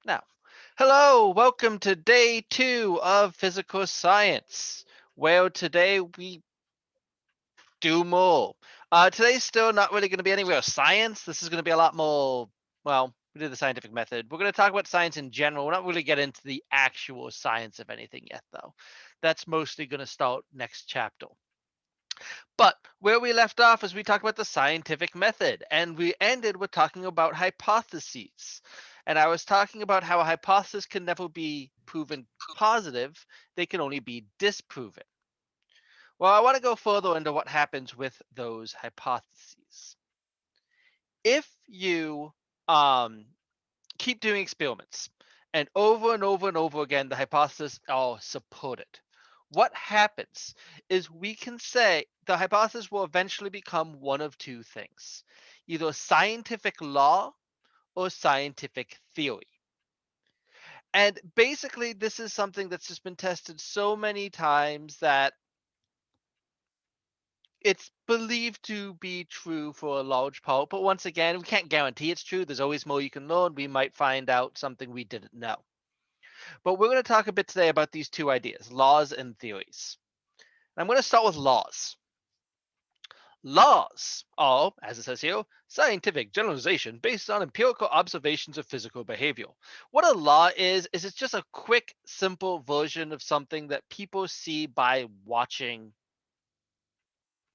Now, hello, welcome to day 2 of physical science, where today we do more. Today's still not really going to be any real science. This is going to be a lot more, well, we did the scientific method. We're going to talk about science in general. We're not really get into the actual science of anything yet, though. That's mostly going to start next chapter. But where we left off is we talked about the scientific method, and we ended with talking about hypotheses. And I was talking about how a hypothesis can never be proven positive, they can only be disproven. Well, I want to go further into what happens with those hypotheses. If you um, keep doing experiments and over and over again, the hypothesis are supported. What happens is we can say the hypothesis will eventually become one of two things, either scientific law or scientific theory. And basically, this is something that's just been tested so many times that it's believed to be true for a large part. But once again, we can't guarantee it's true. There's always more you can learn. We might find out something we didn't know. But we're going to talk a bit today about these two ideas, laws and theories. And I'm going to start with laws. Laws are, as it says here, scientific generalization based on empirical observations of physical behavior. What a law is it's just a quick, simple version of something that people see by watching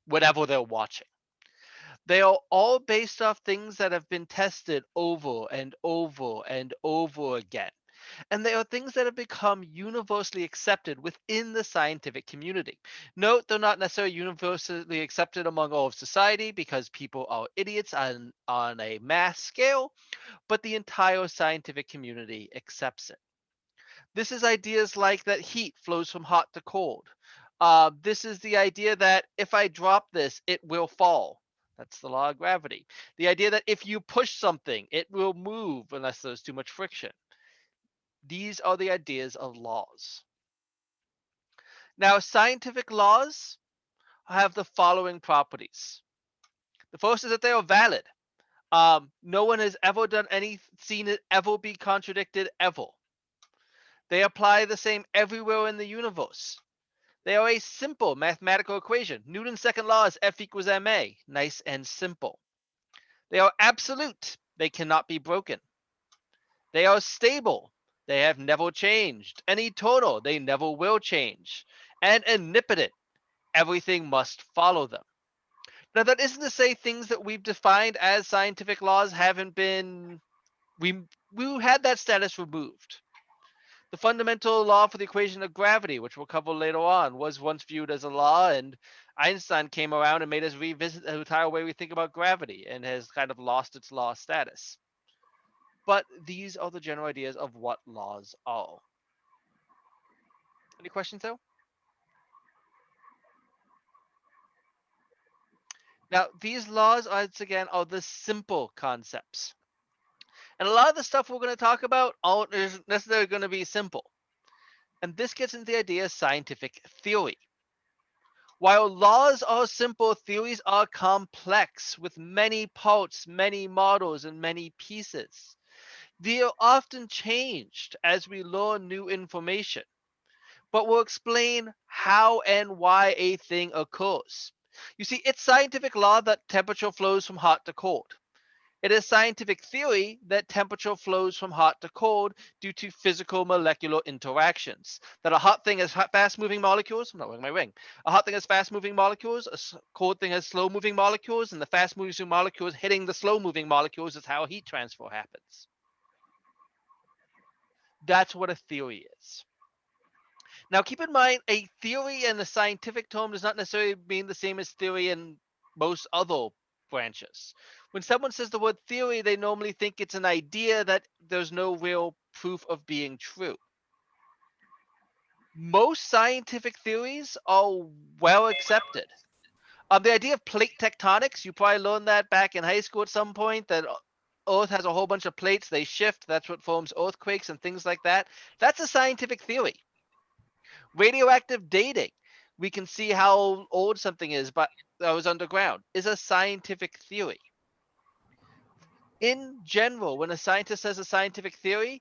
whatever they're watching. They are all based off things that have been tested over and over and over again. And they are things that have become universally accepted within the scientific community. Note, they're not necessarily universally accepted among all of society because people are idiots on a mass scale, but the entire scientific community accepts it. This is ideas like that heat flows from hot to cold. This is the idea that if I drop this, it will fall. That's the law of gravity. The idea that if you push something, it will move unless there's too much friction. These are the ideas of laws. Now, scientific laws have the following properties. The first is that they are valid. No one has ever seen it ever be contradicted ever. They apply the same everywhere in the universe. They are a simple mathematical equation. Newton's second law is F equals ma. Nice and simple. They are absolute. They cannot be broken. They are stable. They have never changed. And eternal. They never will change. And omnipotent. Everything must follow them. Now, that isn't to say things that we've defined as scientific laws haven't been. We had that status removed. The fundamental law for the equation of gravity, which we'll cover later on, was once viewed as a law, and Einstein came around and made us revisit the entire way we think about gravity and has kind of lost its law status. But these are the general ideas of what laws are. Any questions, though? Now, these laws, once again, are the simple concepts. And a lot of the stuff we're going to talk about isn't necessarily going to be simple. And this gets into the idea of scientific theory. While laws are simple, theories are complex with many parts, many models, and many pieces. They are often changed as we learn new information, but we'll explain how and why a thing occurs. You see, it's scientific law that temperature flows from hot to cold. It is scientific theory that temperature flows from hot to cold due to physical molecular interactions. That a hot thing has fast moving molecules. I'm not wearing my ring. A hot thing has fast moving molecules. A cold thing has slow moving molecules. And the fast moving molecules hitting the slow moving molecules is how heat transfer happens. That's what a theory is. Now, keep in mind, a theory in the scientific term does not necessarily mean the same as theory in most other branches. When someone says the word theory, they normally think it's an idea that there's no real proof of being true. Most scientific theories are well accepted. The idea of plate tectonics, you probably learned that back in high school at some point, that Earth has a whole bunch of plates, they shift, that's what forms earthquakes and things like that. That's a scientific theory. Radioactive dating, we can see how old something is, but that was underground, is a scientific theory. In general, when a scientist says a scientific theory,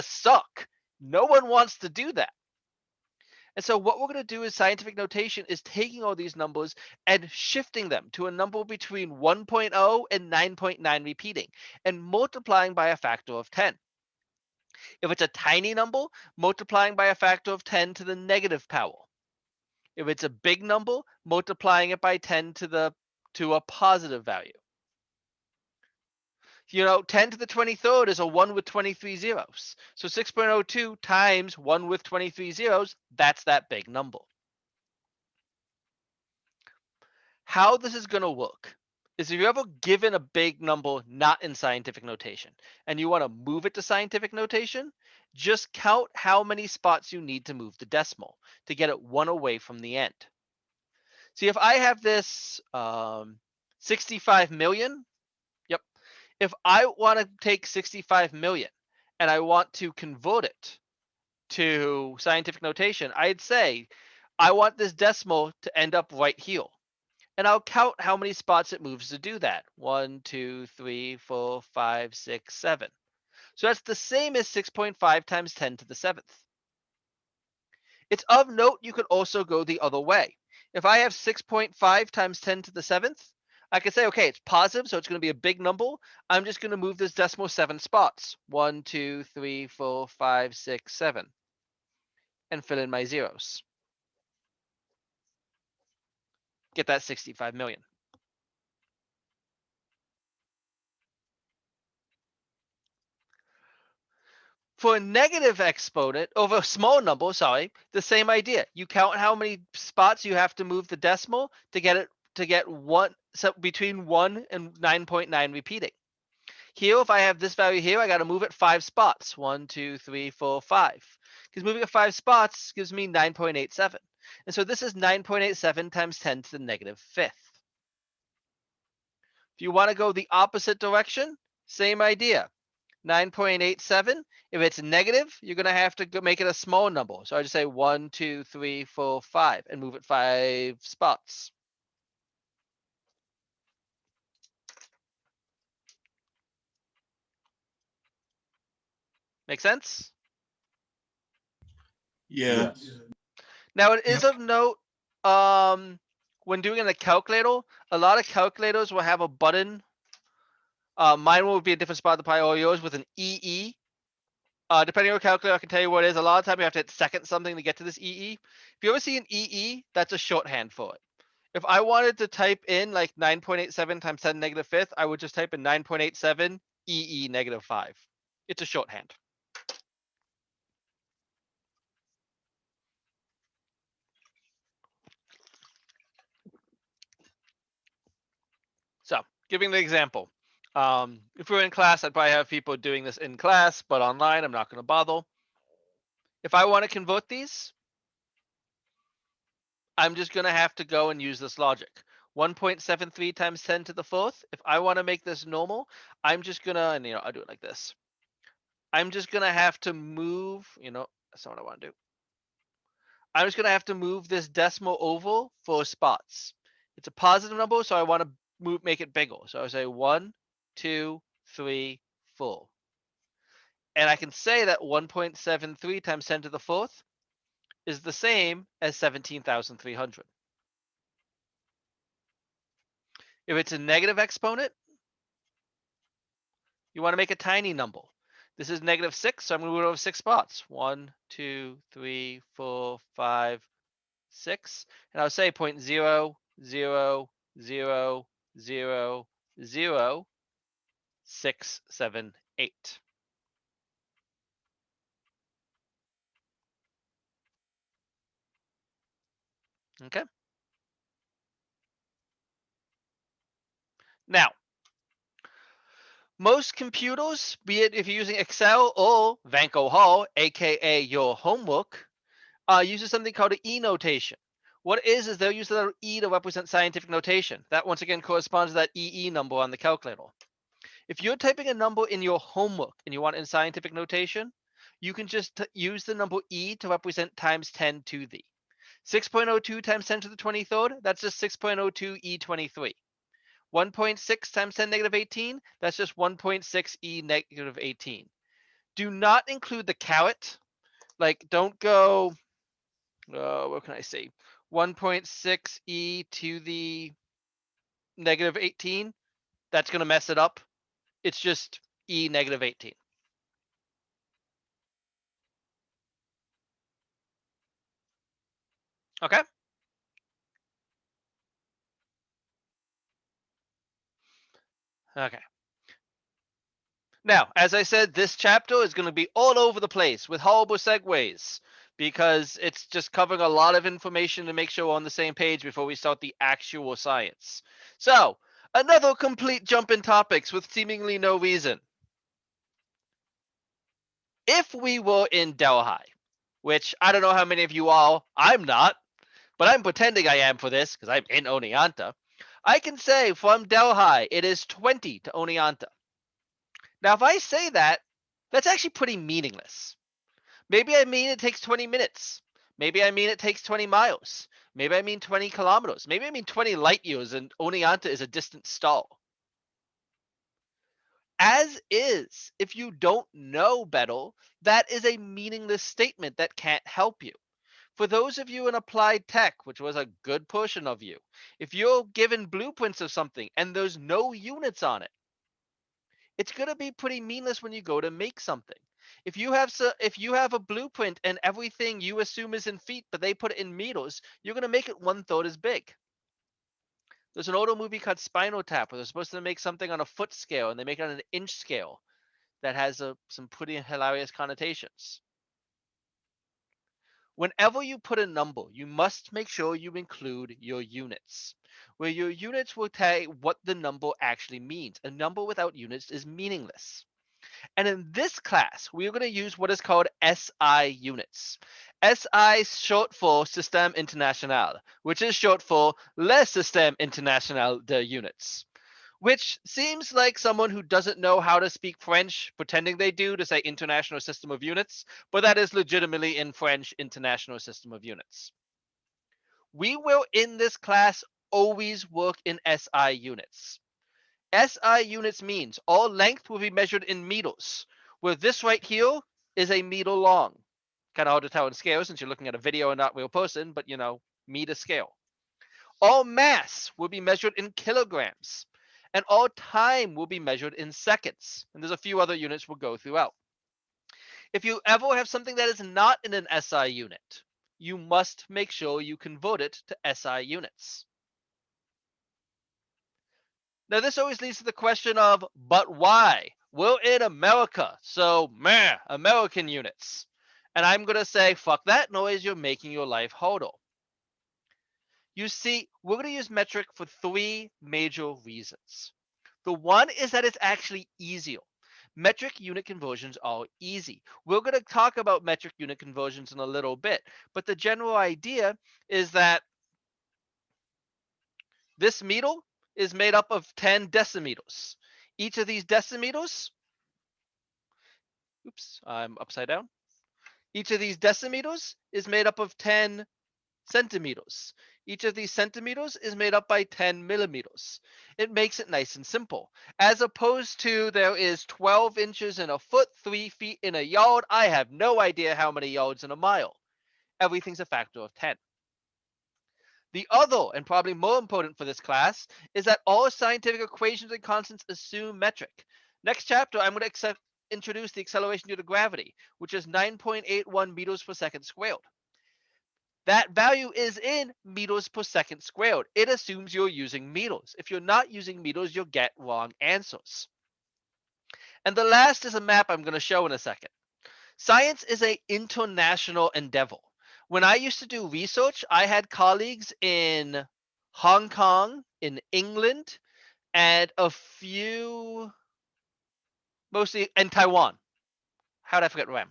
gonna suck. No one wants to do that. And so what we're going to do is scientific notation is taking all these numbers and shifting them to a number between 1.0 and 9.9 repeating and multiplying by a factor of 10. If it's a tiny number, multiplying by a factor of 10 to the negative power. If it's a big number, multiplying it by 10 to a positive value. 10 to the 23rd is a 1 with 23 zeros. So 6.02 times 1 with 23 zeros, that's that big number. How this is going to work is if you're ever given a big number not in scientific notation and you want to move it to scientific notation, just count how many spots you need to move the decimal to get it one away from the end. See, if I have this 65 million, yep. If I want to take 65 million and I want to convert it to scientific notation, I'd say I want this decimal to end up right here. and I'll count how many spots it moves to do that. 1, 2, 3, 4, 5, 6, 7. So that's the same as 6.5 times 10 to the 7th. It's of note you could also go the other way. If I have 6.5 times 10 to the 7th, I could say, okay, it's positive, so it's going to be a big number. I'm just going to move this decimal 7 spots. 1, 2, 3, 4, 5, 6, 7. And fill in my zeros. Get that 65 million. For a negative exponent, over a small number, sorry, the same idea. You count how many spots you have to move the decimal to get one, so between 1 and 9.9 repeating. Here, if I have this value here, I got to move it 5 spots. 1, 2, 3, 4, 5. Because moving it 5 spots gives me 9.87. And so this is 9.87 times 10 to the negative 5th. If you want to go the opposite direction, same idea. 9.87. If it's negative, you're going to have to go make it a small number. So I just say 1, 2, 3, 4, 5 and move it 5 spots. Make sense? Yeah. Now it is Yep. of note, when doing in a calculator, a lot of calculators will have a button. Mine will be a different spot than probably all yours with an EE. Depending on your calculator, I can tell you what it is. A lot of time you have to hit second something to get to this EE. If you ever see an EE, that's a shorthand for it. If I wanted to type in like 9.87 times 10 negative 5th, I would just type in 9.87 EE negative 5. It's a shorthand. So, giving the example. If we were in class, I'd probably have people doing this in class, but online, I'm not going to bother. If I want to convert these, I'm just going to have to go and use this logic. 1.73 times 10 to the 4th. If I want to make this normal, I'm just going to, and I'll do it like this. I'm just going to have to move, that's not what I want to do. I'm just going to have to move this decimal over 4 spots. It's a positive number, so I want to make it bigger. So I say 1, 2, 3, 4. And I can say that 1.73 times 10 to the 4th is the same as 17,300. If it's a negative exponent, you want to make a tiny number. This is negative 6, so I'm going to move it over 6 spots. 1, 2, 3, 4, 5, 6. And I'll say 0.000000678. Okay. Now, most computers, be it if you're using Excel or Vanco Hall, aka your homework, uses something called an E notation. What it is they'll use the letter E to represent scientific notation. That once again corresponds to that EE number on the calculator. If you're typing a number in your homework and you want it in scientific notation, you can just use the number E to represent times 10 to the. 6.02 times 10 to the 23rd, that's just 6.02 E23. 1.6 times 10 negative 18, that's just 1.6 E negative 18. Do not include the caret. Like, don't go, what can I say? 1.6 E to the negative 18. That's going to mess it up. It's just E negative 18. Okay? Okay. Now, as I said, this chapter is going to be all over the place with horrible segues because it's just covering a lot of information to make sure we're on the same page before we start the actual science. So, another complete jump in topics with seemingly no reason. If we were in Delhi, which I don't know how many of you are, I'm not, but I'm pretending I am for this because I'm in Oneonta, I can say from Delhi it is 20 to Oneonta. Now, if I say that, that's actually pretty meaningless. Maybe I mean it takes 20 minutes. Maybe I mean it takes 20 miles. Maybe I mean 20 kilometers. Maybe I mean 20 light years, and Oneonta is a distant star. As is, if you don't know better, that is a meaningless statement that can't help you. For those of you in applied tech, which was a good portion of you, if you're given blueprints of something and there's no units on it, it's going to be pretty meaningless when you go to make something. If you have a blueprint and everything you assume is in feet, but they put it in meters, you're going to make it 1/3 as big. There's an older movie called Spinal Tap where they're supposed to make something on a foot scale and they make it on an inch scale that has some pretty hilarious connotations. Whenever you put a number, you must make sure you include your units, where your units will tell you what the number actually means. A number without units is meaningless. And in this class, we are going to use what is called SI units. SI is short for Système International, which is short for Le Système International de Units, which seems like someone who doesn't know how to speak French pretending they do to say International System of Units, but that is legitimately in French International System of Units. We will in this class always work in SI units. SI units means all length will be measured in meters, where this right here is a meter long. Kind of hard to tell in scale since you're looking at a video and not real person, but meter scale. All mass will be measured in kilograms, and all time will be measured in seconds. And there's a few other units we'll go throughout. If you ever have something that is not in an SI unit, you must make sure you convert it to SI units. Now, this always leads to the question of, but why? We're in America, so meh, American units. And I'm going to say, fuck that noise, you're making your life harder. You see, we're going to use metric for 3 major reasons. The one is that it's actually easier. Metric unit conversions are easy. We're going to talk about metric unit conversions in a little bit, but the general idea is that this meter is made up of 10 decimeters. Each of these decimeters, oops, I'm upside down. Each of these decimeters is made up of 10 centimeters. Each of these centimeters is made up by 10 millimeters. It makes it nice and simple. As opposed to there is 12 inches in a foot, 3 feet in a yard. I have no idea how many yards in a mile. Everything's a factor of 10. The other, and probably more important for this class, is that all scientific equations and constants assume metric. Next chapter, I'm going to introduce the acceleration due to gravity, which is 9.81 meters per second squared. That value is in meters per second squared. It assumes you're using meters. If you're not using meters, you'll get wrong answers. And the last is a map I'm going to show in a second. Science is an international endeavor. When I used to do research, I had colleagues in Hong Kong, in England, and a few, mostly in Taiwan. How did I forget where?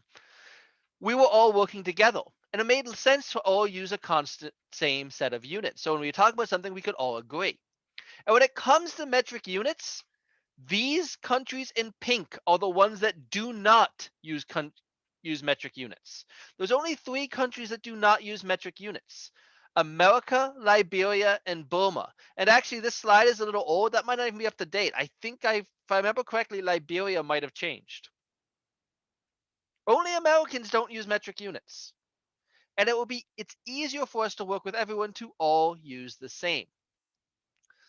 We were all working together. And it made sense to all use a constant same set of units. So when we talk about something, we could all agree. And when it comes to metric units, these countries in pink are the ones that do not use metric units. There's only 3 countries that do not use metric units: America, Liberia, and Burma. And actually, this slide is a little old. That might not even be up to date. I think if I remember correctly, Liberia might have changed. Only Americans don't use metric units. And it's easier for us to work with everyone to all use the same.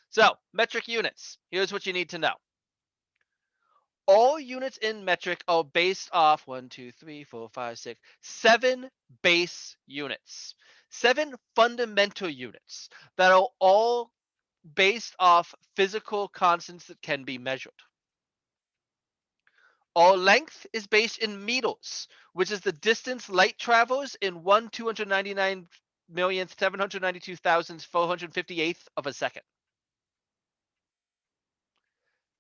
So, metric units. Here's what you need to know. All units in metric are based off 1, 2, 3, 4, 5, 6, 7 base units. 7 fundamental units that are all based off physical constants that can be measured. All length is based in meters, which is the distance light travels in 1,299,792,458th of a second.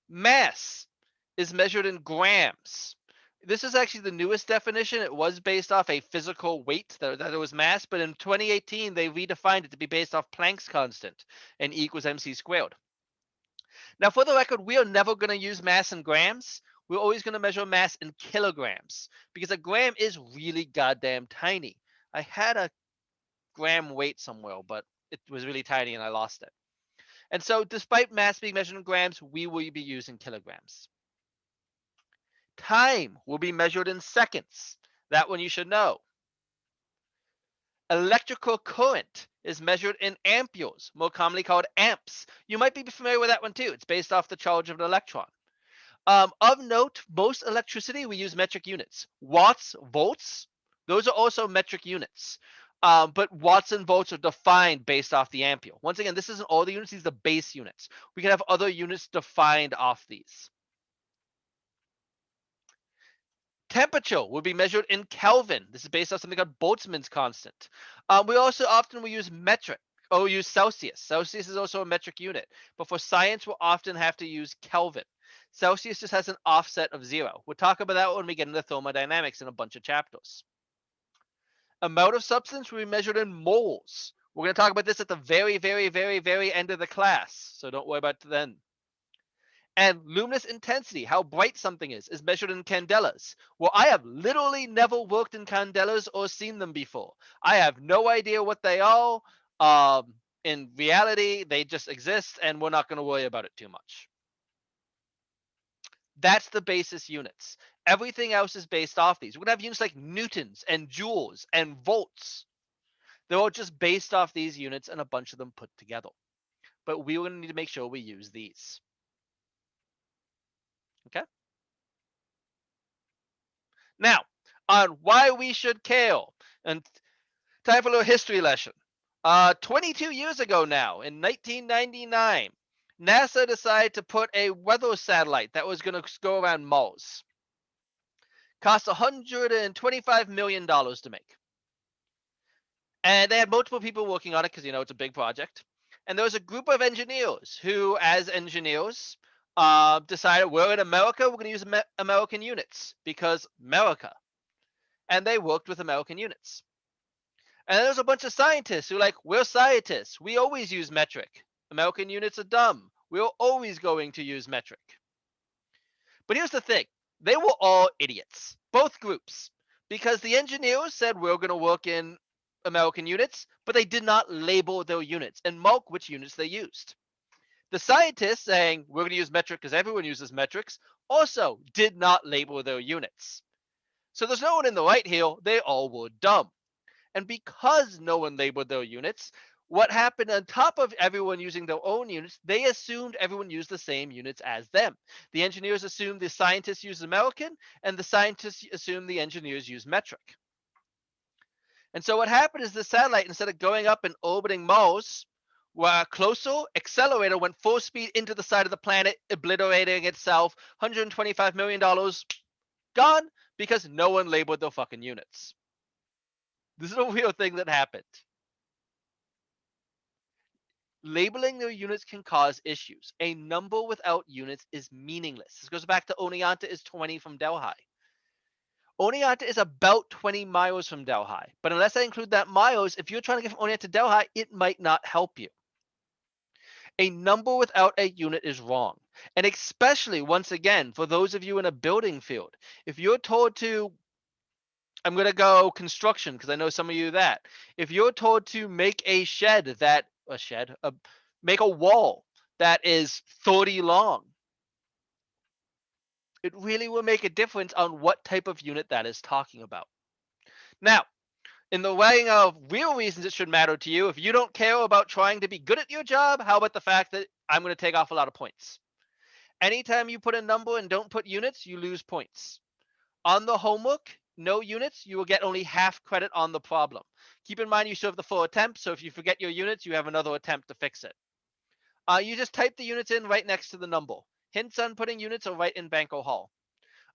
Mass is measured in grams. This is actually the newest definition. It was based off a physical weight that it was mass, but in 2018 they redefined it to be based off Planck's constant, and E equals mc squared. Now, for the record, we are never going to use mass in grams. We're always going to measure mass in kilograms because a gram is really goddamn tiny. I had a gram weight somewhere, but it was really tiny and I lost it. And so despite mass being measured in grams, we will be using kilograms. Time will be measured in seconds. That one you should know. Electrical current is measured in amperes, more commonly called amps. You might be familiar with that one too. It's based off the charge of an electron. Of note, most electricity we use metric units. Watts, volts, those are also metric units. But watts and volts are defined based off the ampere. Once again, this isn't all the units, these are the base units. We can have other units defined off these. Temperature will be measured in Kelvin. This is based on something called Boltzmann's constant. We also often will use metric, or use Celsius. Celsius is also a metric unit. But for science, we'll often have to use Kelvin. Celsius just has an offset of 0. We'll talk about that when we get into thermodynamics in a bunch of chapters. Amount of substance will be measured in moles. We're going to talk about this at the very, very, very, very end of the class. So don't worry about it then. And luminous intensity, how bright something is measured in candelas. Well, I have literally never worked in candelas or seen them before. I have no idea what they are. In reality, they just exist, and we're not going to worry about it too much. That's the basis units. Everything else is based off these. We're going to have units like newtons and joules and volts. They're all just based off these units and a bunch of them put together. But we're going to need to make sure we use these. Okay? Now, on why we should care, and time for a little history lesson. 22 years ago now, in 1999, NASA decided to put a weather satellite that was going to go around Mars. Cost $125 million to make. And they had multiple people working on it because, it's a big project. And there was a group of engineers who, as engineers, decided we're in America, we're going to use American units because America. And they worked with American units. And there's a bunch of scientists who are like, we're scientists. We always use metric. American units are dumb. We're always going to use metric. But here's the thing. They were all idiots, both groups, because the engineers said we're going to work in American units, but they did not label their units and mark which units they used. The scientists saying we're going to use metric because everyone uses metrics also did not label their units. So there's no one in the right here. They all were dumb. And because no one labeled their units, what happened on top of everyone using their own units, they assumed everyone used the same units as them. The engineers assumed the scientists used American, and the scientists assumed the engineers used metric. And so what happened is the satellite, instead of going up and orbiting Mars, where closer, accelerator went full speed into the side of the planet, obliterating itself. $125 million gone because no one labeled their fucking units. This is a real thing that happened. Labeling their units can cause issues. A number without units is meaningless. This goes back to Oneonta is 20 from Delhi. Oneonta is about 20 miles from Delhi. But unless I include that miles, if you're trying to get from Oneonta to Delhi, it might not help you. A number without a unit is wrong. And especially, once again, for those of you in a building field, if you're told to, I'm going to go construction because I know some of you that. If you're told to make a shed make a wall that is 30 long, it really will make a difference on what type of unit that is talking about. Now, in the weighing of real reasons it should matter to you, if you don't care about trying to be good at your job, how about the fact that I'm going to take off a lot of points? Anytime you put a number and don't put units, you lose points. On the homework, no units, you will get only half credit on the problem. Keep in mind you still have the full attempt, so if you forget your units, you have another attempt to fix it. You just type the units in right next to the number. Hints on putting units are right in Banco Hall.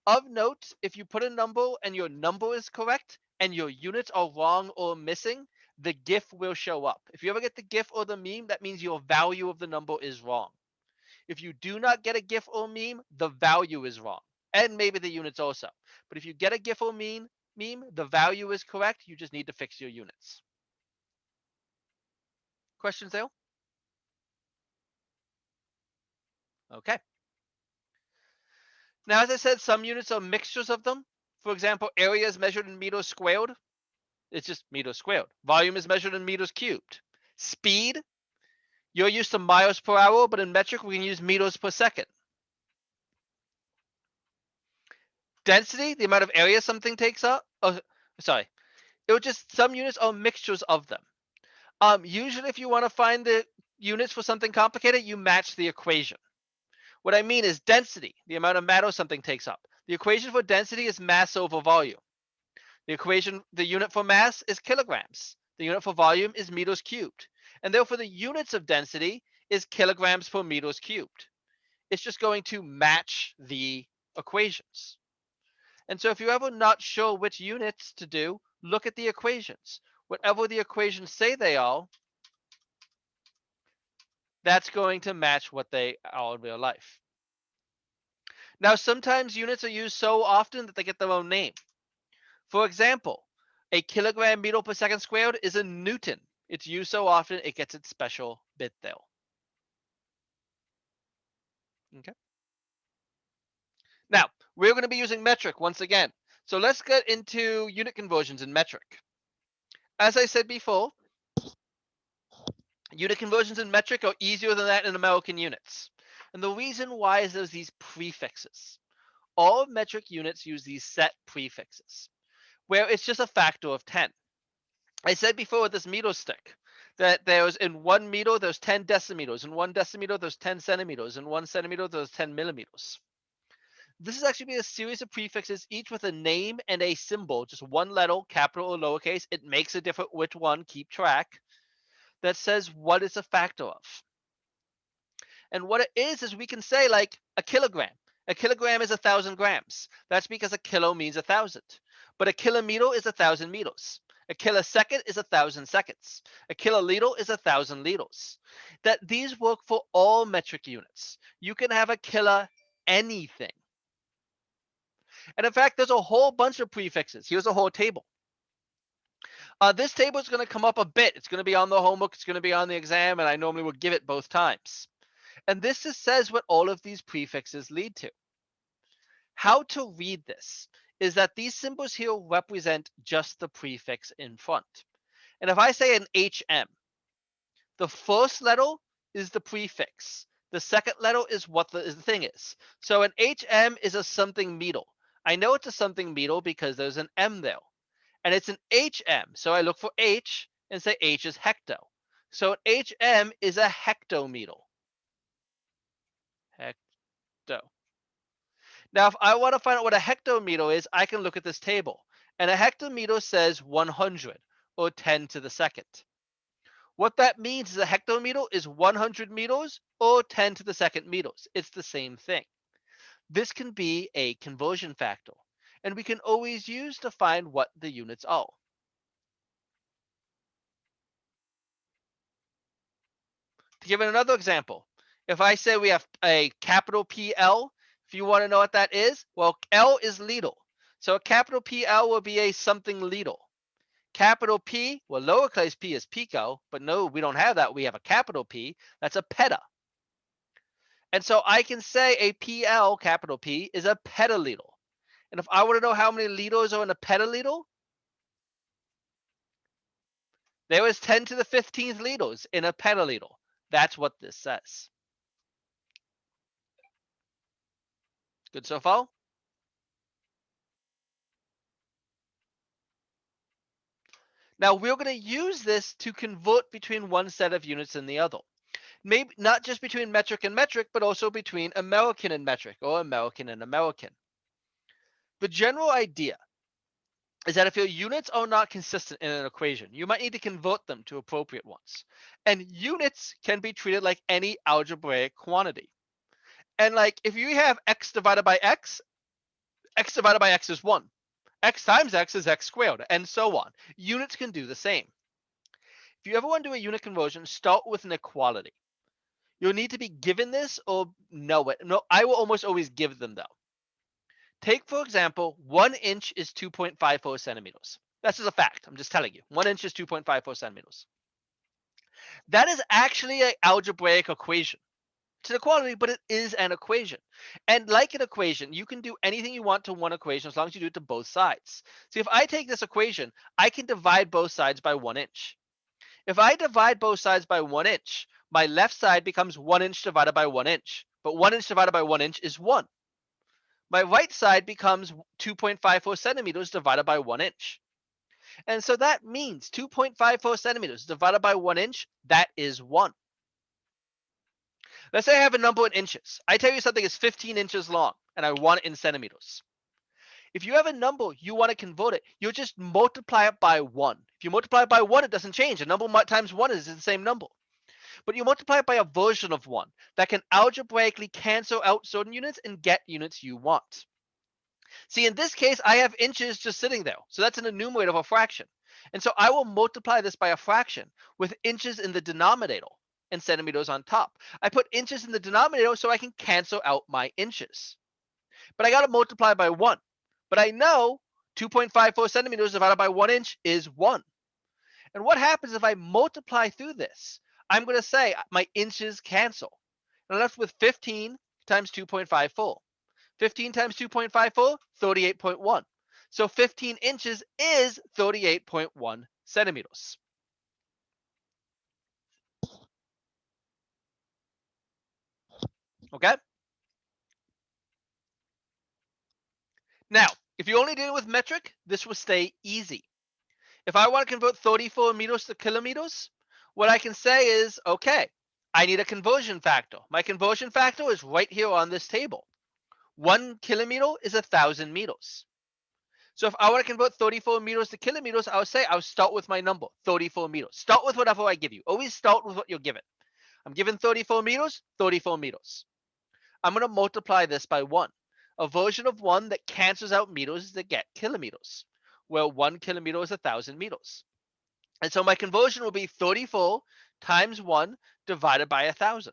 Of note, if you put a number and your number is correct and your units are wrong or missing, the GIF will show up. If you ever get the GIF or the meme, that means your value of the number is wrong. If you do not get a GIF or meme, the value is wrong. And maybe the units also. But if you get a GIF or meme, the value is correct. You just need to fix your units. Questions there? Okay. Now, as I said, some units are mixtures of them. For example, area is measured in meters squared. It's just meters squared. Volume is measured in meters cubed. Speed, you're used to miles per hour, but in metric, we can use meters per second. Density, the amount of area something takes up. Oh, sorry. It was just some units are mixtures of them. Usually, if you want to find the units for something complicated, you match the equation. What I mean is density, the amount of matter something takes up. The equation for density is mass over volume. The unit for mass is kilograms. The unit for volume is meters cubed. And therefore, the units of density is kilograms per meters cubed. It's just going to match the equations. And so if you're ever not sure which units to do, look at the equations. Whatever the equations say they are, that's going to match what they are in real life. Now, sometimes units are used so often that they get their own name. For example, a kilogram meter per second squared is a Newton. It's used so often it gets its special bit there. Okay. Now, we're going to be using metric once again. So let's get into unit conversions in metric. As I said before, unit conversions in metric are easier than that in American units. And the reason why is there's these prefixes. All metric units use these set prefixes, where it's just a factor of 10. I said before with this meter stick that there's in 1 meter, there's 10 decimeters. In 1 decimeter, there's 10 centimeters. In 1 centimeter, there's 10 millimeters. This is actually a series of prefixes, each with a name and a symbol, just one letter, capital or lowercase. It makes a difference which one, keep track, that says what it's a factor of. And what it is we can say like a kilogram. A kilogram is 1,000 grams. That's because a kilo means 1,000. But a kilometer is 1,000 meters. A kilosecond is 1,000 seconds. A kiloliter is 1,000 liters. That these work for all metric units. You can have a kilo anything. And in fact, there's a whole bunch of prefixes. Here's a whole table. This table is going to come up a bit. It's going to be on the homework. It's going to be on the exam, and I normally would give it both times. And this just says what all of these prefixes lead to. How to read this is that these symbols here represent just the prefix in front. And if I say an HM, the first letter is the prefix. The second letter is what the thing is. So an HM is a something meter. I know it's a something meter because there's an M there. And it's an HM. So I look for H and say H is hecto. So an HM is a hectometer. Hecto. Now, if I want to find out what a hectometer is, I can look at this table. And a hectometer says 100, or 10 to the second. What that means is a hectometer is 100 meters, or 10 to the second meters. It's the same thing. This can be a conversion factor, and we can always use to find what the units are. To give it another example, if I say we have a capital PL, if you want to know what that is, well, L is liter. So a capital PL will be a something liter. Capital P, well, lowercase p is pico, but no, we don't have that. We have a capital P. That's a peta. And so I can say a PL, capital P, is a petaliter. And if I want to know how many liters are in a petaliter, there is 10 to the 15th liters in a petaliter. That's what this says. Good so far? Now we're going to use this to convert between one set of units and the other. Maybe not just between metric and metric, but also between American and metric, or American and American. The general idea is that if your units are not consistent in an equation, you might need to convert them to appropriate ones. And units can be treated like any algebraic quantity. And like if you have x divided by x divided by x is 1. X times x is x squared, and so on. Units can do the same. If you ever want to do a unit conversion, start with an equality. You'll need to be given this or know it. No, I will almost always give them though. Take, for example, 1 inch is 2.54 centimeters. That's just a fact. I'm just telling you. 1 inch is 2.54 centimeters. That is actually an algebraic equation. to the quality, but it is an equation. And like an equation, you can do anything you want to one equation as long as you do it to both sides. See, if I take this equation, I can divide both sides by 1 inch. If I divide both sides by 1 inch, my left side becomes 1 inch divided by 1 inch. But 1 inch divided by 1 inch is 1. My right side becomes 2.54 centimeters divided by 1 inch. And so that means 2.54 centimeters divided by 1 inch, that is 1. Let's say I have a number in inches. I tell you something is 15 inches long and I want it in centimeters. If you have a number, you want to convert it, you'll just multiply it by 1. If you multiply it by 1, it doesn't change. A number times 1 is the same number. But you multiply it by a version of 1 that can algebraically cancel out certain units and get units you want. See, in this case, I have inches just sitting there. So that's an enumerator of a fraction. And so I will multiply this by a fraction with inches in the denominator and centimeters on top. I put inches in the denominator so I can cancel out my inches. But I got to multiply by 1. But I know 2.54 centimeters divided by 1 inch is 1. And what happens if I multiply through this? I'm going to say my inches cancel. And I'm left with 15 times 2.54. 15 times 2.54, 38.1. So 15 inches is 38.1 centimeters. Okay? Now, if you only deal with metric, this will stay easy. If I want to convert 34 meters to kilometers, what I can say is, okay, I need a conversion factor. My conversion factor is right here on this table. 1 kilometer is 1,000 meters. So if I want to convert 34 meters to kilometers, I would say I'll start with my number, 34 meters. Start with whatever I give you. Always start with what you're given. I'm given 34 meters, 34 meters. I'm going to multiply this by 1. A version of 1 that cancels out meters to get kilometers, where 1 kilometer is 1,000 meters. And so my conversion will be 34 times 1 divided by 1,000.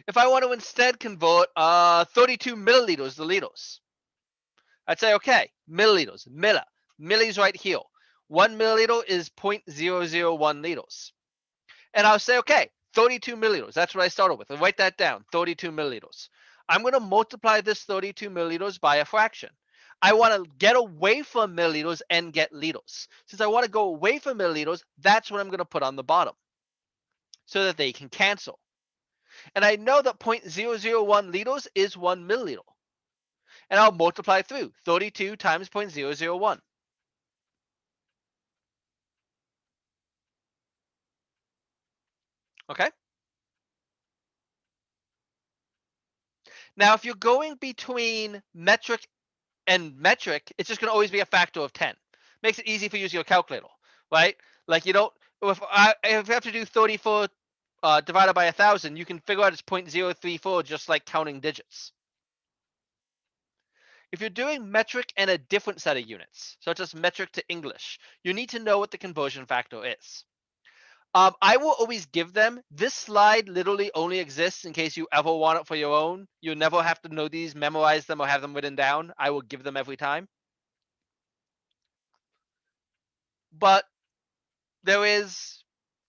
If I want to instead convert 32 milliliters to liters, I'd say, okay, milliliters, millis right here. 1 milliliter is 0.001 liters. And I'll say, okay, 32 milliliters. That's what I started with. I'll write that down, 32 milliliters. I'm going to multiply this 32 milliliters by a fraction. I want to get away from milliliters and get liters. Since I want to go away from milliliters, that's what I'm going to put on the bottom so that they can cancel. And I know that 0.001 liters is 1 milliliter. And I'll multiply through 32 times 0.001. Okay? Now, if you're going between metric and metric, it's just going to always be a factor of 10. Makes it easy for using your calculator, right? Like you don't, if you have to do 34 divided by 1,000, you can figure out it's 0.034 just like counting digits. If you're doing metric and a different set of units, such as metric to English, you need to know what the conversion factor is. I will always give them. This slide literally only exists in case you ever want it for your own. You'll never have to know these, memorize them, or have them written down. I will give them every time. But there is,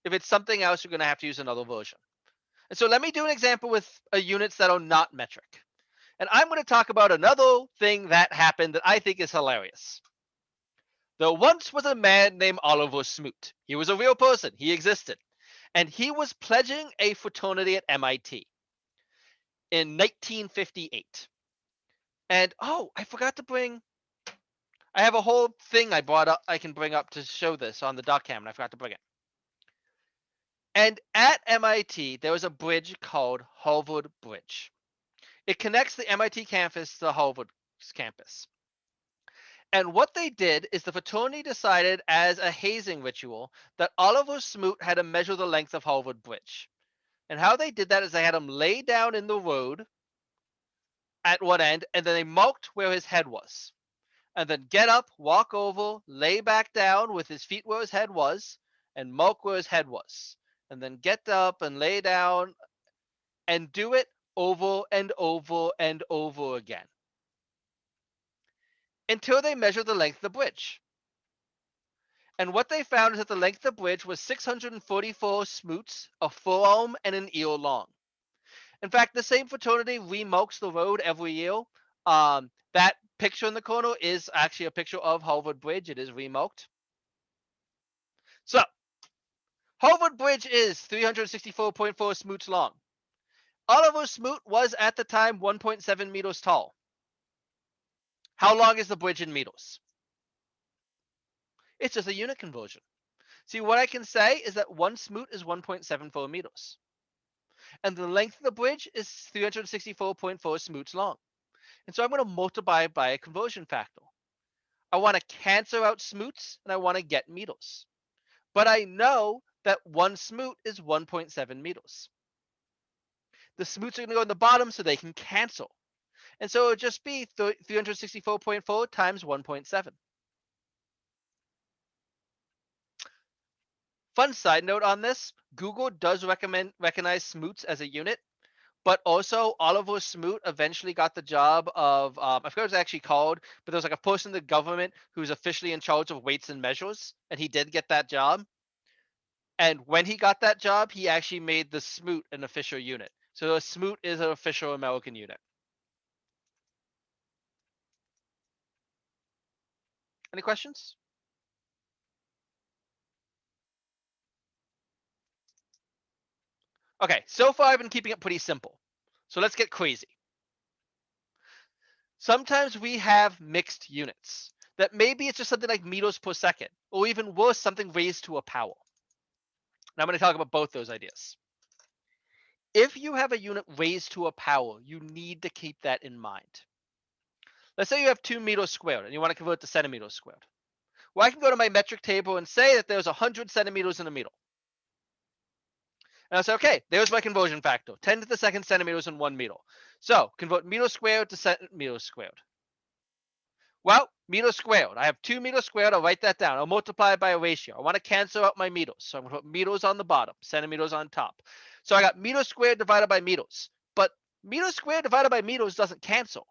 if it's something else, you're going to have to use another version. And so let me do an example with units that are not metric. And I'm going to talk about another thing that happened that I think is hilarious. There once was a man named Oliver Smoot. He was a real person. He existed. And he was pledging a fraternity at MIT in 1958. And oh, I forgot to bring, I have a whole thing I brought up, I can bring up to show this on the doc cam, and I forgot to bring it. And at MIT, there was a bridge called Harvard Bridge. It connects the MIT campus to the Harvard campus. And what they did is the fraternity decided as a hazing ritual that Oliver Smoot had to measure the length of Harvard Bridge. And how they did that is they had him lay down in the road at one end, and then they marked where his head was. And then get up, walk over, lay back down with his feet where his head was, and mark where his head was. And then get up and lay down and do it over and over and over again until they measure the length of the bridge. And what they found is that the length of the bridge was 644 smoots, a forearm, and an eel long. In fact, the same fraternity remulks the road every year. That picture in the corner is actually a picture of Harvard Bridge. It is remulked. So, Harvard Bridge is 364.4 smoots long. Oliver Smoot was at the time 1.7 meters tall. How long is the bridge in meters? It's just a unit conversion. See, what I can say is that one smoot is 1.74 meters. And the length of the bridge is 364.4 smoots long. And so I'm going to multiply by a conversion factor. I want to cancel out smoots and I want to get meters. But I know that one smoot is 1.7 meters. The smoots are going to go in the bottom so they can cancel. And so it would just be 364.4 times 1.7. Fun side note on this, Google does recognize smoots as a unit, but also Oliver Smoot eventually got the job of, I forget what it was actually called, but there was like a person in the government who's officially in charge of weights and measures, and he did get that job. And when he got that job, he actually made the smoot an official unit. So a smoot is an official American unit. Any questions? Okay, so far I've been keeping it pretty simple. So let's get crazy. Sometimes we have mixed units. That maybe it's just something like meters per second, or even worse, something raised to a power. Now I'm going to talk about both those ideas. If you have a unit raised to a power, you need to keep that in mind. Let's say you have 2 meters squared and you want to convert to centimeters squared. Well, I can go to my metric table and say that there's 100 centimeters in a meter. And I'll say, okay, there's my conversion factor, 10 to the second centimeters in 1 meter. So convert meter squared to centimeters squared. Well, meter squared. I have 2 meters squared. I'll write that down. I'll multiply it by a ratio. I want to cancel out my meters. So I'm going to put meters on the bottom, centimeters on top. So I got meters squared divided by meters. But meters squared divided by meters doesn't cancel.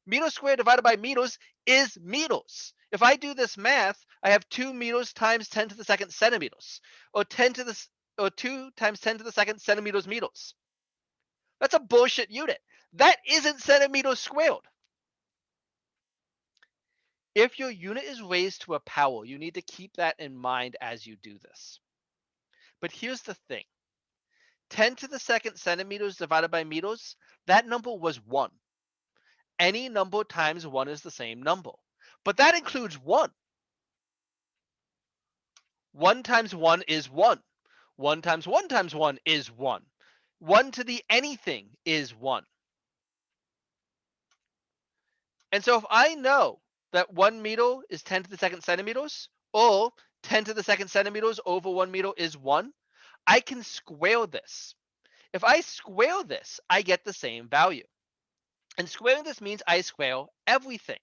Meters squared divided by meters is meters. If I do this math, I have 2 meters times 10 to the second centimeters, or 2 times 10 to the second centimeters meters. That's a bullshit unit. That isn't centimeters squared. If your unit is raised to a power, you need to keep that in mind as you do this. But here's the thing. 10 to the second centimeters divided by meters, that number was 1. Any number times 1 is the same number. But that includes 1. 1 times 1 is 1. 1 times 1 times 1 is 1. 1 to the anything is 1. And so if I know that 1 meter is 10 to the second centimeters, or 10 to the second centimeters over 1 meter is 1, I can square this. If I square this, I get the same value. And squaring this means I square everything,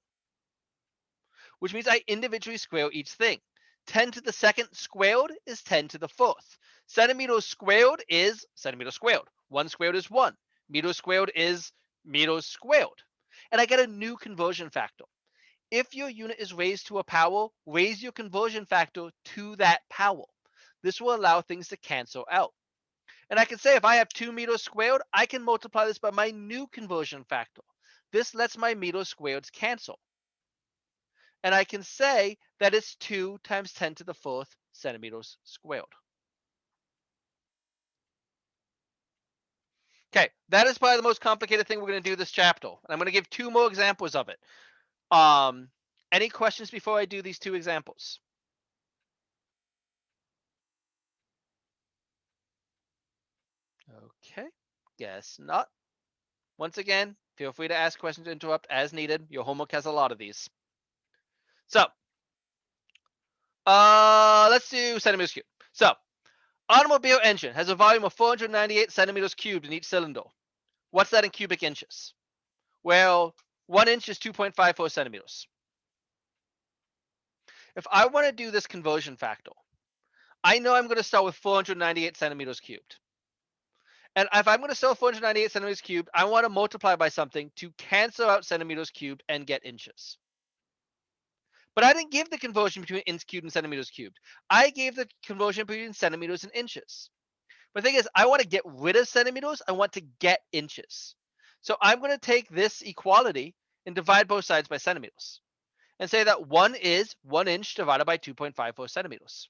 which means I individually square each thing. 10 to the second squared is 10 to the fourth. Centimeters squared is centimeters squared. 1 squared is 1. Meters squared is meters squared. And I get a new conversion factor. If your unit is raised to a power, raise your conversion factor to that power. This will allow things to cancel out. And I can say if I have 2 meters squared, I can multiply this by my new conversion factor. This lets my meters squareds cancel. And I can say that it's 2 times 10 to the fourth centimeters squared. Okay, that is probably the most complicated thing we're going to do this chapter. And I'm going to give 2 more examples of it. Any questions before I do these 2 examples? Okay, guess not. Once again, feel free to ask questions to interrupt as needed. Your homework has a lot of these. So, let's do centimeters cubed. So, automobile engine has a volume of 498 centimeters cubed in each cylinder. What's that in cubic inches? Well, 1 inch is 2.54 centimeters. If I want to do this conversion factor, I know I'm going to start with 498 centimeters cubed. And if I'm going to start 498 centimeters cubed, I want to multiply by something to cancel out centimeters cubed and get inches. But I didn't give the conversion between inch cubed and centimeters cubed. I gave the conversion between centimeters and inches. But the thing is, I want to get rid of centimeters. I want to get inches. So I'm going to take this equality and divide both sides by centimeters and say that 1 is 1 inch divided by 2.54 centimeters.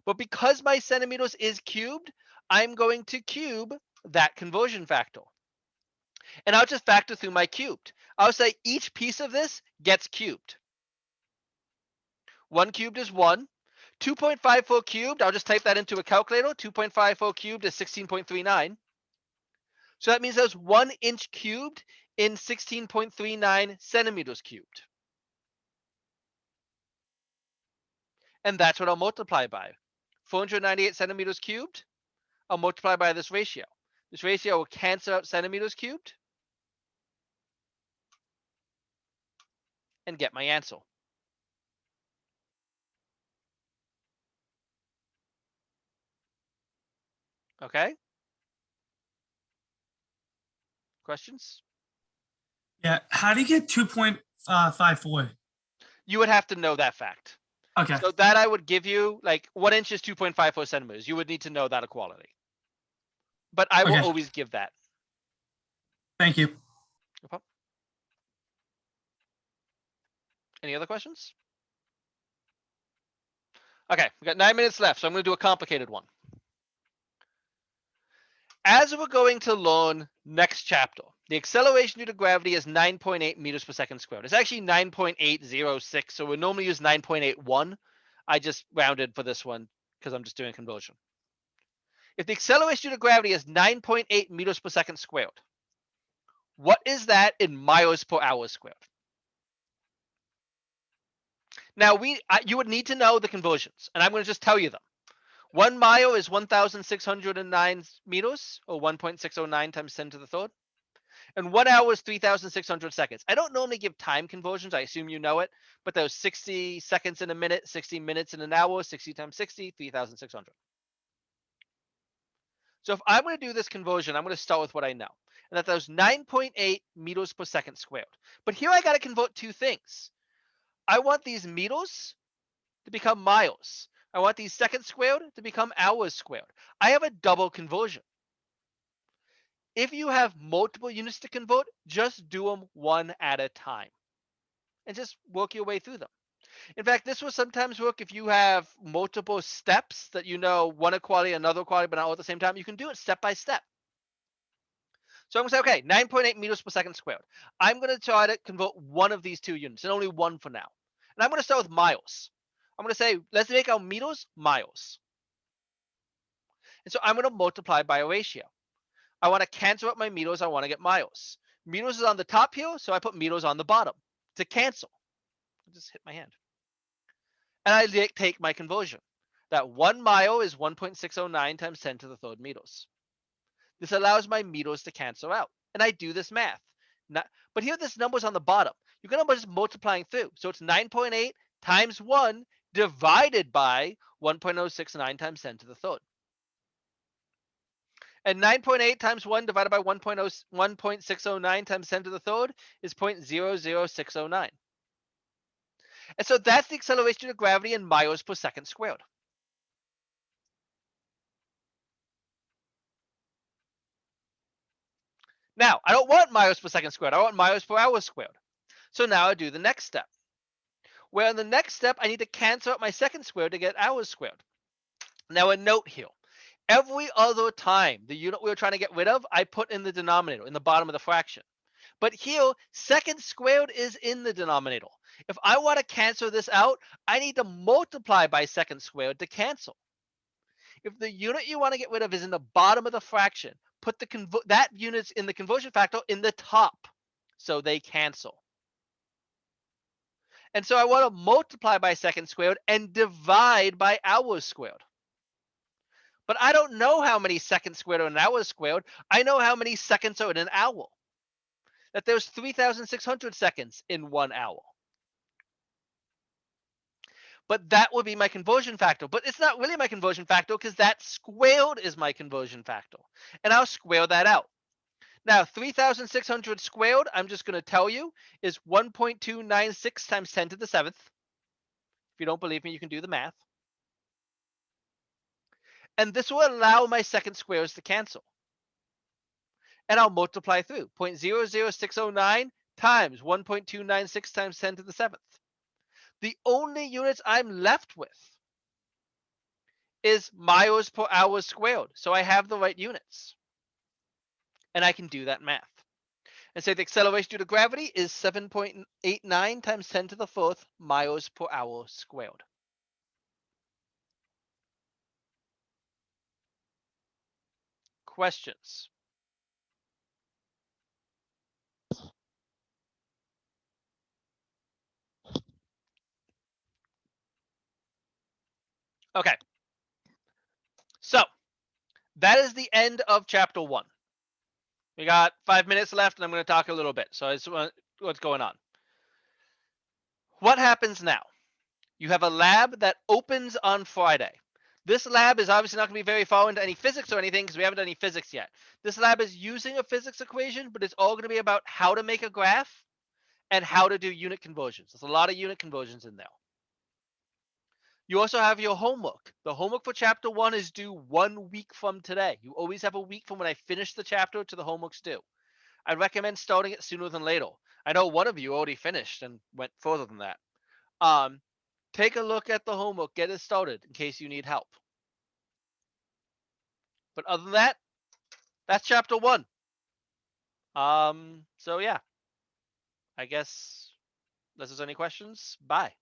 But because my centimeters is cubed, I'm going to cube that conversion factor. And I'll just factor through my cubed. I'll say each piece of this gets cubed. 1 cubed is 1. 2.54 cubed, I'll just type that into a calculator. 2.54 cubed is 16.39. So that means there's 1 inch cubed in 16.39 centimeters cubed. And that's what I'll multiply by. 498 centimeters cubed, I'll multiply by this ratio. This ratio will cancel out centimeters cubed and get my answer. Okay? Questions? Yeah. How do you get 2.54? You would have to know that fact. Okay. So that I would give you, like 1 inch is 2.54 centimeters. You would need to know that equality. But I will always give that. Thank you. No problem. Any other questions? Okay, we got 9 minutes left, so I'm going to do a complicated one. As we're going to learn next chapter, the acceleration due to gravity is 9.8 meters per second squared. It's actually 9.806, so we normally use 9.81. I just rounded for this one because I'm just doing conversion. If the acceleration due to gravity is 9.8 meters per second squared, what is that in miles per hour squared? Now, you would need to know the conversions, and I'm going to just tell you them. 1 mile is 1,609 meters, or 1.609 times 10 to the third. And 1 hour is 3,600 seconds. I don't normally give time conversions. I assume you know it. But there's 60 seconds in a minute, 60 minutes in an hour, 60 times 60, 3,600. So if I'm going to do this conversion, I'm going to start with what I know. And that there's 9.8 meters per second squared. But here I got to convert two things. I want these meters to become miles. I want these seconds squared to become hours squared. I have a double conversion. If you have multiple units to convert, just do them one at a time and just work your way through them. In fact, this will sometimes work if you have multiple steps that you know one equality, another equality, but not all at the same time. You can do it step by step. So I'm going to say, okay, 9.8 meters per second squared. I'm going to try to convert one of these two units, and only one for now. And I'm going to start with miles. I'm going to say, let's make our meters miles. And so I'm going to multiply by a ratio. I want to cancel out my meters. I want to get miles. Meters is on the top here, so I put meters on the bottom to cancel. I just hit my hand. And I take my conversion. That 1 mile is 1.609 times 10 to the third meters. This allows my meters to cancel out. And I do this math. But here this number's on the bottom. You're going to just multiplying through. So it's 9.8 times 1 divided by 1.069 times 10 to the third. And 9.8 times 1 divided by 1.609 times 10 to the third is 0.00609. And so that's the acceleration due to gravity in miles per second squared. Now, I don't want miles per second squared. I want miles per hour squared. So now I do the next step. Where in the next step, I need to cancel out my second squared to get hours squared. Now a note here. Every other time the unit we were trying to get rid of, I put in the denominator, in the bottom of the fraction. But here, second squared is in the denominator. If I want to cancel this out, I need to multiply by second squared to cancel. If the unit you want to get rid of is in the bottom of the fraction, put that unit's in the conversion factor in the top so they cancel. And so I want to multiply by second squared and divide by hours squared. But I don't know how many seconds squared are in an hour squared. I know how many seconds are in an hour. That there's 3,600 seconds in 1 hour. But that would be my conversion factor. But it's not really my conversion factor because that squared is my conversion factor. And I'll square that out. Now, 3,600 squared, I'm just going to tell you, is 1.296 times 10 to the 7th. If you don't believe me, you can do the math. And this will allow my second squares to cancel. And I'll multiply through 0.00609 times 1.296 times 10 to the 7th. The only units I'm left with is miles per hour squared. So I have the right units. And I can do that math. And say the acceleration due to gravity is 7.89 times 10 to the 4th miles per hour squared. Questions? Okay. So that is the end of chapter 1. We got 5 minutes left, and I'm going to talk a little bit. So I just want what's going on. What happens now? You have a lab that opens on Friday. This lab is obviously not going to be very far into any physics or anything because we haven't done any physics yet. This lab is using a physics equation, but it's all going to be about how to make a graph and how to do unit conversions. There's a lot of unit conversions in there. You also have your homework. The homework for chapter 1 is due 1 week from today. You always have a week from when I finish the chapter to the homework's due. I'd recommend starting it sooner than later. I know one of you already finished and went further than that. Take a look at the homework, get it started in case you need help. But other than that, that's chapter 1. So yeah, I guess unless there's any questions, bye.